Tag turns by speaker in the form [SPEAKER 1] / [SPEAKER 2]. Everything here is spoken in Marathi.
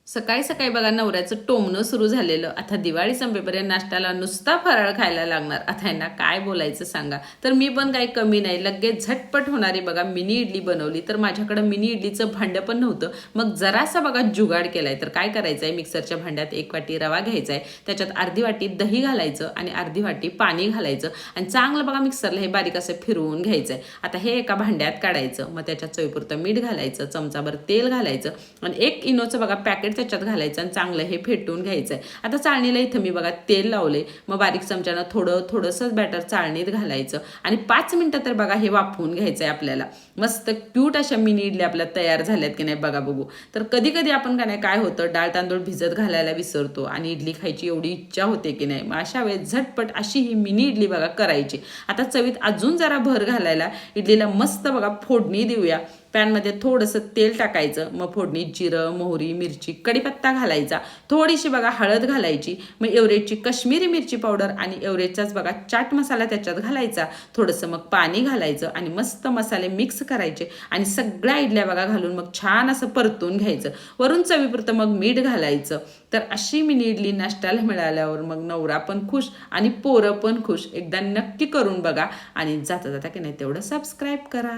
[SPEAKER 1] सकाळी सकाळी बघा नवऱ्याचं टोमणं सुरू झालेलं. आता दिवाळी संपेपर्यंत नाश्त्याला नुसता फराळ खायला लागणार. आता यांना काय बोलायचं सांगा. तर मी पण काही कमी नाही, लगेच झटपट होणारी बघा मिनी इडली बनवली. तर माझ्याकडं मिनी इडलीचं भांडं पण नव्हतं. मग जरासा बघा जुगाड केलाय. तर काय करायचं आहे, मिक्सरच्या भांड्यात 1 वाटी रवा घ्यायचा आहे, त्याच्यात अर्धी वाटी दही घालायचं आणि अर्धी वाटी पाणी घालायचं आणि चांगलं बघा मिक्सरला हे बारीक असं फिरवून घ्यायचं आहे. आता हे एका भांड्यात काढायचं. मग त्याच्यात चवीपुरतं मीठ घालायचं, चमचाभर तेल घालायचं आणि 1 इनोचं बघा पॅकेट त्याच्यात घालायचं आणि चांगलं हे फेटून घ्यायचं आहे. आता चाळणीला इथं मी बघा तेल लावले. मग बारीक चमच्यानं थोडंसंच बॅटर चाळणीत घालायचं आणि 5 मिनिटं तर बघा हे वाफवून घ्यायचं आहे आपल्याला. मस्त क्यूट अशा मिनी इडल्या आपल्या तयार झाल्यात की नाही बघा बघू. तर कधी कधी आपण का नाही काय होतं, डाळ तांदूळ भिजत घालायला विसरतो आणि इडली खायची एवढी इच्छा होते की नाही. मग अशा वेळेस झटपट अशी ही मिनी इडली बघा करायची. आता चवीत अजून जरा भर घालायला इडलीला मस्त बघा फोडणी देऊया. पॅनमध्ये थोडंसं तेल टाकायचं. मग फोडणीत जिरं, मोहरी, मिरची, कढीपत्ता घालायचा. थोडीशी बघा हळद घालायची. मग एव्हरेजची कश्मीरी मिरची पावडर आणि एव्हरेजचाच बघा चाट मसाला त्याच्यात घालायचा. थोडंसं मग पाणी घालायचं आणि मस्त मसाले मिक्स करायचे आणि सगळ्या इडल्या बघा घालून मग छान असं परतून घ्यायचं. वरून चवीपुरतं मग मीठ घालायचं. तर अशी मिनी इडली नाश्त्याला मिळाल्यावर मग नवरा पण खुश आणि पोरं पण खुश. एकदा नक्की करून बघा आणि जाता जाता की नाही तेवढं सबस्क्राईब करा.